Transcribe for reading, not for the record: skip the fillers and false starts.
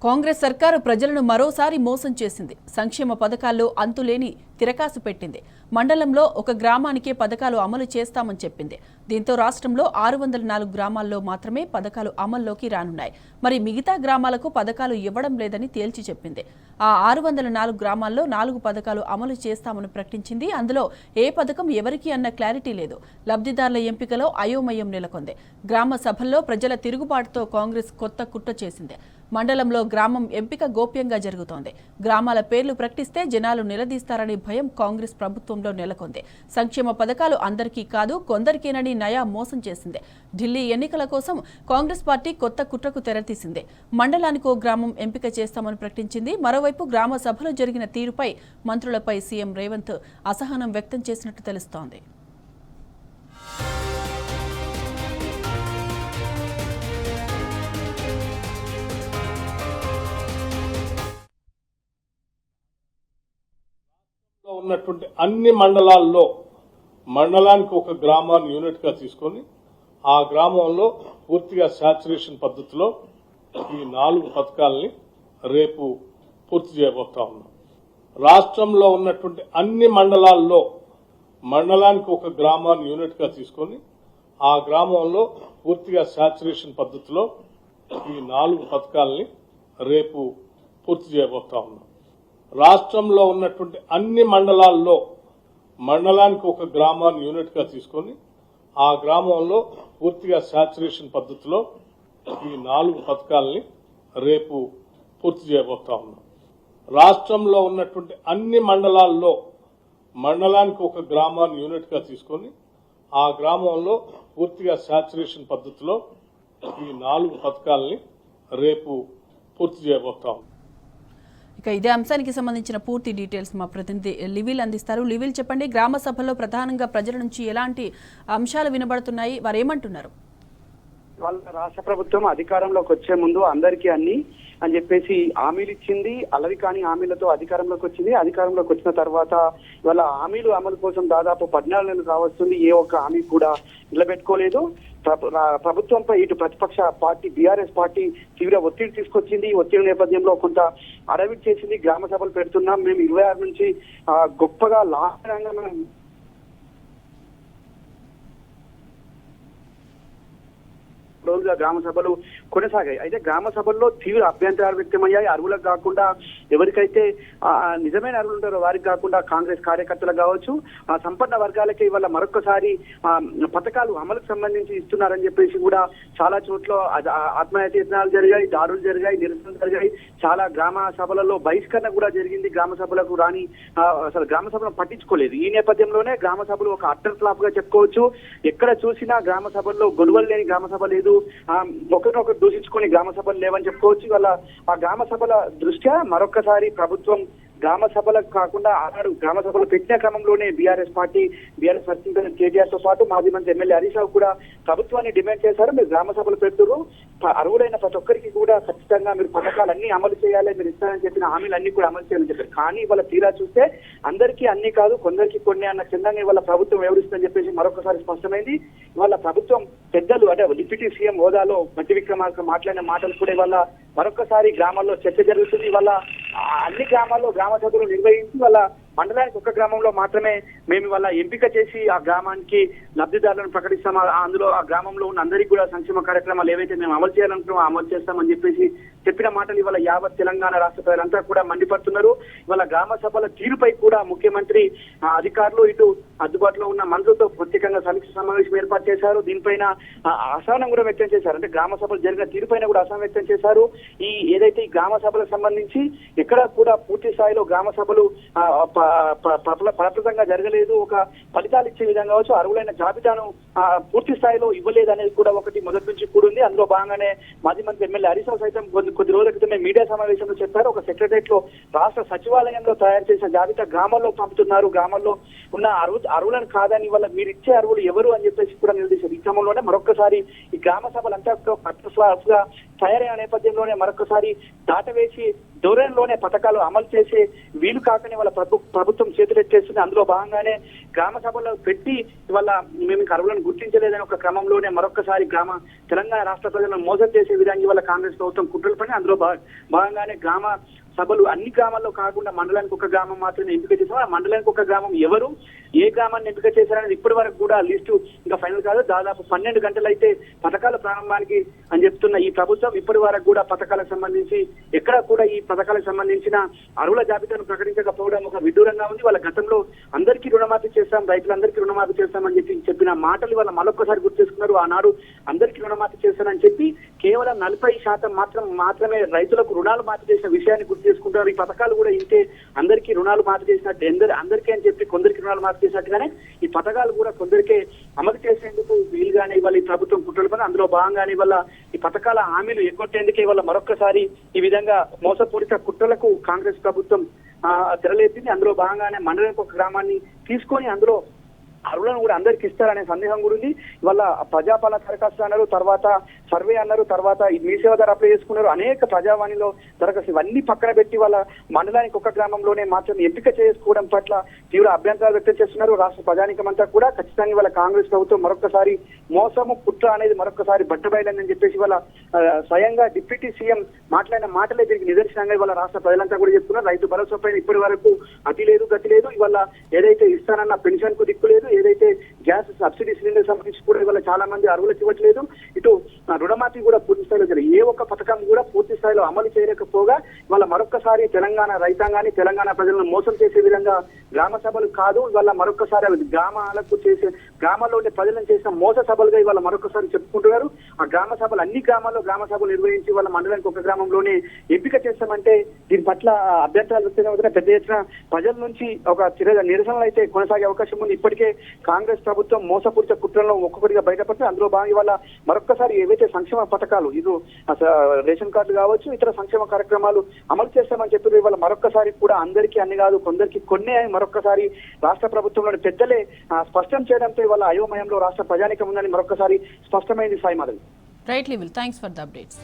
కాంగ్రెస్ సర్కారు ప్రజలను మరోసారి మోసం చేసింది. సంక్షేమ పథకాల్లో అంతులేని తిరకాసు పెట్టింది. మండలంలో ఒక గ్రామానికే పథకాలు అమలు చేస్తామని చెప్పింది. దీంతో రాష్ట్రంలో 604 గ్రామాల్లో మాత్రమే పథకాలు అమల్లోకి రానున్నాయి. మరి మిగతా గ్రామాలకు పథకాలు ఇవ్వడం లేదని తేల్చి చెప్పింది. ఆ 604 గ్రామాల్లో 4 పథకాలు అమలు చేస్తామని ప్రకటించింది. అందులో ఏ పథకం ఎవరికి అన్న క్లారిటీ లేదు. లబ్ధిదారుల ఎంపికలో అయోమయం నెలకొంది. గ్రామ సభల్లో ప్రజల తిరుగుబాటుతో కాంగ్రెస్ కొత్త కుట్ర చేసింది. మండలంలో గ్రామం ఎంపిక గోప్యంగా జరుగుతోంది. గ్రామాల పేర్లు ప్రకటిస్తే జనాలు నిలదీస్తారనే భయం కాంగ్రెస్ ప్రభుత్వంలో నెలకొంది. సంక్షేమ పథకాలు అందరికీ కాదు, కొందరికేనని నయా మోసం చేసింది. ఢిల్లీ ఎన్నికల కోసం కాంగ్రెస్ పార్టీ కొత్త కుట్రకు తెరతీసింది. మండలానికో గ్రామం ఎంపిక చేస్తామని ప్రకటించింది. మరోవైపు గ్రామ సభలో జరిగిన తీరుపై మంత్రులపై సీఎం రేవంత్ అసహనం వ్యక్తం చేసినట్టు తెలుస్తోంది. ఉన్నటువంటి అన్ని మండలాల్లో మండలానికి ఒక గ్రామాన్ని యూనిట్ గా తీసుకొని ఆ గ్రామంలో పూర్తిగా సాచురేషన్ పద్ధతిలో ఈ 4 పథకాలని రేపు పూర్తి చేయబోతా ఉన్నాం. రాష్ట్రంలో ఉన్నటువంటి అన్ని మండలాల్లో మండలానికి ఒక గ్రామాన్ని యూనిట్ గా తీసుకొని ఆ గ్రామంలో పూర్తిగా సాచురేషన్ పద్ధతిలో ఈ 4 పథకాలని రేపు పూర్తి చేయబోతా ఉన్నాం. రాష్ట్రంలో ఉన్నటువంటి అన్ని మండలాల్లో మండలానికి ఒక గ్రామాన్ని యూనిట్ గా తీసుకొని ఆ గ్రామంలో పూర్తిగా సాచురేషన్ పద్ధతిలో ఈ 4 పథకాలని రేపు పూర్తి చేయబోతా ఉన్నాం. రాష్ట్రంలో ఉన్నటువంటి అన్ని మండలాల్లో మండలానికి ఒక గ్రామాన్ని యూనిట్ గా తీసుకొని ఆ గ్రామంలో పూర్తిగా సాచురేషన్ పద్ధతిలో ఈ 4 పథకాలని రేపు పూర్తి చేయబోతా ఉన్నాం. ఇక ఇదే అంశానికి సంబంధించిన పూర్తి డీటెయిల్స్ మా ప్రతినిధి లివిల్ అందిస్తారు. లివిల్ చెప్పండి, గ్రామ సభల్లో ప్రధానంగా ప్రజల నుంచి ఎలాంటి అంశాలు వినబడుతున్నాయి, వారు ఏమంటున్నారు? వాళ్ళ రాష్ట్ర ప్రభుత్వం అధికారంలోకి వచ్చే ముందు అందరికీ అన్ని అని చెప్పేసి హామీలు ఇచ్చింది. అలవి కాని హామీలతో అధికారంలోకి వచ్చింది. అధికారంలోకి వచ్చిన తర్వాత వాళ్ళ హామీలు అమలు కోసం దాదాపు 14 నెలలు కావస్తుంది. ఏ ఒక్క హామీ కూడా నిలబెట్టుకోలేదు. ప్రభుత్వంపై ఇటు ప్రతిపక్ష పార్టీ బీఆర్ఎస్ పార్టీ తీవ్ర ఒత్తిడి తీసుకొచ్చింది. ఈ ఒత్తిడి నేపథ్యంలో కొంత అడవిట్ చేసింది. గ్రామ సభలు పెడుతున్నాం మేము 26 నుంచి గొప్పగా లాభకరంగా మనం రోజుగా గ్రామ సభలు కొనసాగాయి. అయితే గ్రామ సభల్లో తీవ్ర అభ్యంతరాలు వ్యక్తమయ్యాయి. అర్హులకు కాకుండా ఎవరికైతే నిజమైన అర్హులు ఉంటారో వారికి కాకుండా కాంగ్రెస్ కార్యకర్తలు కావచ్చు, సంపన్న వర్గాలకి ఇవాళ మరొకసారి పథకాలు అమలుకు సంబంధించి ఇస్తున్నారని చెప్పేసి కూడా చాలా చోట్ల ఆత్మహత్యలు జరిగాయి, దాడులు జరిగాయి, నిరసనలు జరిగాయి. చాలా గ్రామ సభలలో బహిష్కరణ కూడా జరిగింది. గ్రామ సభలకు రాని అసలు గ్రామ సభలను పట్టించుకోలేదు. ఈ నేపథ్యంలోనే గ్రామ సభలు ఒక అట్టర్ ఫ్లాప్ గా చెప్పుకోవచ్చు. ఎక్కడ చూసినా గ్రామ సభల్లో గొడవలు లేని గ్రామ సభ లేదు, ఒకరినొకరు దూషించుకుని గ్రామ సభలు లేవని చెప్పుకోవచ్చు. ఇవాళ ఆ గ్రామ సభల దృష్ట్యా మరొకసారి ప్రభుత్వం గ్రామ సభలకు కాకుండా ఆనాడు గ్రామ సభలు పెట్టిన క్రమంలోనే బీఆర్ఎస్ వర్కింగ్ ప్రెసిడెంట్ కేటీఆర్ తో పాటు మాజీ మంత్రి ఎమ్మెల్యే హరీష్ రావు కూడా ప్రభుత్వాన్ని డిమాండ్ చేశారు. మీరు గ్రామ సభలు పెడుతున్నారు, అర్హులైన ప్రతి ఒక్కరికి కూడా ఖచ్చితంగా మీరు పథకాలన్నీ అమలు చేయాలి, మీరు ఇస్తారని చెప్పిన హామీలన్నీ కూడా అమలు చేయాలని చెప్పారు. కానీ ఇవాళ తీరా చూస్తే అందరికీ అన్ని కాదు, కొందరికి కొన్ని అన్న చందంగా ఇవాళ ప్రభుత్వం వివరిస్తుందని చెప్పేసి మరొకసారి స్పష్టమైంది. ఇవాళ ప్రభుత్వం పెద్దలు అంటే డిప్యూటీ సీఎం హోదాలో మట్టి విక్రమార్క మాట్లాడిన మాటలు కూడా ఇవాళ మరొకసారి గ్రామాల్లో చర్చ జరుగుతుంది. ఇవాళ అన్ని గ్రామాల్లో గ్రామ సభలు నిర్వహించి వాళ్ళ మండలానికి ఒక గ్రామంలో మాత్రమే మేము ఇవాళ ఎంపిక చేసి ఆ గ్రామానికి లబ్ధిదారులను ప్రకటిస్తాం. అందులో ఆ గ్రామంలో ఉన్న అందరికీ కూడా సంక్షేమ కార్యక్రమాలు ఏవైతే మేము అమలు చేయాలనుకున్నామో అమలు చేస్తామని చెప్పేసి చెప్పిన మాటలు ఇవాళ యావత్ తెలంగాణ రాష్ట్ర ప్రజలంతా కూడా మండిపడుతున్నారు. ఇవాళ గ్రామ సభల తీరుపై కూడా ముఖ్యమంత్రి అధికారులు ఇటు అందుబాటులో ఉన్న మంత్రులతో ప్రత్యేకంగా సమీక్ష సమావేశం ఏర్పాటు చేశారు. దీనిపైన అసహనం కూడా వ్యక్తం చేశారు. అంటే గ్రామ సభలు జరిగిన తీరుపైన కూడా అసహనం వ్యక్తం చేశారు. ఏదైతే ఈ గ్రామ సభలకు సంబంధించి ఎక్కడ కూడా పూర్తి స్థాయిలో గ్రామ సభలు ఫలప్రదంగా జరగలేదు, ఒక ఫలితాలు ఇచ్చే విధంగా కావచ్చు, అర్హులైన జాబితాను పూర్తి స్థాయిలో ఇవ్వలేదు అనేది కూడా ఒకటి మొదటి నుంచి కూడా ఉంది. అందులో భాగంగానే మాజీ మంత్రి ఎమ్మెల్యే హరీష్ రావు సైతం కొద్ది రోజుల క్రితమే మీడియా సమావేశంలో చెప్పారు. ఒక సెక్రటరియట్ లో రాష్ట్ర సచివాలయంలో తయారు చేసిన జాబితా గ్రామాల్లో పంపుతున్నారు, గ్రామాల్లో ఉన్న అర్హులను కాదని వల్ల మీరు ఇచ్చే అర్హులు ఎవరు అని చెప్పేసి కూడా నిలదీశారు. ఈ క్రమంలోనే మరొకసారి ఈ గ్రామ సభలంతా గా తయారైన నేపథ్యంలోనే మరొకసారి దాటవేసి ధోరణిలోనే పథకాలు అమలు చేసే వీలు కాకనే వాళ్ళ ప్రభుత్వం చేతులెత్తేస్తుంది. అందులో భాగంగానే గ్రామ సభలో పెట్టి ఇవాళ మేము అర్హులను గుర్తించలేదని ఒక క్రమంలోనే మరొకసారి తెలంగాణ రాష్ట్ర ప్రజలను మోసం చేసే విధంగా ఇవాళ కాంగ్రెస్ ప్రభుత్వం కుట్రలు పని అందులో భాగంగానే గ్రామ సభలు అన్ని గ్రామాల్లో కాకుండా మండలానికి ఒక గ్రామం మాత్రమే ఎంపిక చేశారు. ఆ మండలానికి ఒక గ్రామం ఎవరు ఏ గ్రామాన్ని ఎంపిక చేశారనేది ఇప్పటి వరకు కూడా లిస్టు ఇంకా ఫైనల్ కాదు. దాదాపు 12 గంటలైతే పథకాల ప్రారంభానికి అని చెప్తున్న ఈ ప్రభుత్వం ఇప్పటి వరకు కూడా పథకాలకు సంబంధించి ఎక్కడ కూడా ఈ పథకాలకు సంబంధించిన అర్హుల జాబితాను ప్రకటించకపోవడం ఒక విడ్డూరంగా ఉంది. వాళ్ళ గతంలో అందరికీ రుణమాఫీ చేస్తాం, రైతులందరికీ రుణమాఫీ చేస్తామని చెప్పిన మాటలు వాళ్ళ మరొకసారి గుర్తు చేసుకున్నారు. ఆనాడు అందరికీ రుణమాఫీ చేస్తానని చెప్పి కేవలం 40% మాత్రమే రైతులకు రుణాలు మాఫీ చేసిన విషయాన్ని గుర్తు చేసుకుంటారు. ఈ పథకాలు కూడా ఇంతే, అందరికీ రుణాలు మాఫీ చేసినట్టు అందరికీ అని చెప్పి కొందరికి రుణాలు మాఫీ చేసినట్టుగానే ఈ పథకాలు కూడా కొందరికే అమలు చేసేందుకు వీలుగానే ఇవాళ ఈ ప్రభుత్వం కుట్రలు పని అందులో భాగంగానే వల్ల ఈ పథకాల హామీలు ఎగ్గొట్టేందుకే వల్ల మరొకసారి ఈ విధంగా మోసపూరిత కుట్రలకు కాంగ్రెస్ ప్రభుత్వం తెరలేపింది. అందులో భాగంగానే మండలానికి ఒక గ్రామాన్ని తీసుకొని అందులో అర్హులను కూడా అందరికి ఇస్తారనే సందేహం కూడా ఉంది. ఇవాళ ప్రజాపాలన దరఖాస్తు అన్నారు, తర్వాత సర్వే అన్నారు, తర్వాత మీ సేవ ద్వారా అప్లై చేసుకున్నారు, అనేక ప్రజావాణిలో దరఖాస్తు ఇవన్నీ పక్కన పెట్టి వాళ్ళ మండలానికి ఒక గ్రామంలోనే మాత్రం ఎంపిక చేసుకోవడం పట్ల తీవ్ర అభ్యంతరాలు వ్యక్తం చేస్తున్నారు. రాష్ట్ర ప్రజానికం అంతా కూడా ఖచ్చితంగా వాళ్ళ కాంగ్రెస్ ప్రభుత్వం మరొకసారి మోసము కుట్ర అనేది మరొకసారి బట్టబయలని చెప్పేసి వాళ్ళ స్వయంగా డిప్యూటీ సీఎం మాట్లాడిన మాటలే దీనికి నిదర్శనంగా ఇవాళ రాష్ట్ర ప్రజలంతా కూడా చెప్తున్నారు. రైతు భరోసా పైన ఇప్పటి వరకు అతి లేదు గతి లేదు. ఇవాళ ఏదైతే ఇస్తానన్న పెన్షన్ కు దిక్కు లేదు, ఏదైతే గ్యాస్ సబ్సిడీ సిలిండర్ సంబంధించి కూడా ఇవాళ చాలా మంది అర్హులకు ఇవ్వట్లేదు. ఇటు రుణమాఫీ కూడా పూర్తి స్థాయిలో జరిగింది. ఏ ఒక్క పథకం కూడా పూర్తి స్థాయిలో అమలు చేయలేకపోగా ఇవాళ మరొకసారి తెలంగాణ రైతాంగాన్ని తెలంగాణ ప్రజలను మోసం చేసే విధంగా గ్రామ సభలు కాదు ఇవాళ మరొకసారి గ్రామాలకు చేసే గ్రామాల్లో ఉండే ప్రజలను చేసిన మోస సభలుగా ఇవాళ మరొకసారి చెప్పుకుంటున్నారు. ఆ గ్రామ సభలు అన్ని గ్రామాల్లో గ్రామ సభలు నిర్వహించి వాళ్ళ మండలానికి ఒక గ్రామంలోనే ఎంపిక చేస్తామంటే దీని పట్ల అభ్యంతరాలు వ్యక్తమవుతున్నాయి. పెద్ద ఎత్తున ప్రజల నుంచి ఒక నిరసనలు అయితే కొనసాగే అవకాశం ఉంది. ఇప్పటికే కాంగ్రెస్ ప్రభుత్వం మోసపూరిత కుట్రల్లో ఒక్కొక్కటిగా బయటపడితే అందులో భాగంగా వల్ల మరొక్కసారి ఏవైతే సంక్షేమ పథకాలు ఇది రేషన్ కార్డులు కావచ్చు ఇతర సంక్షేమ కార్యక్రమాలు అమలు చేస్తామని చెప్పి ఇవాళ మరొక్కసారి కూడా అందరికీ అన్ని కాదు కొందరికి కొన్ని మరొక్కసారి రాష్ట్ర ప్రభుత్వంలోని పెద్దలే స్పష్టం చేయడంతో ఇవాళ అయోమయంలో రాష్ట్ర ప్రజానికం ఉందని మరొక్కసారి స్పష్టమైంది. Sai Madhavi. Right level thanks for the updates.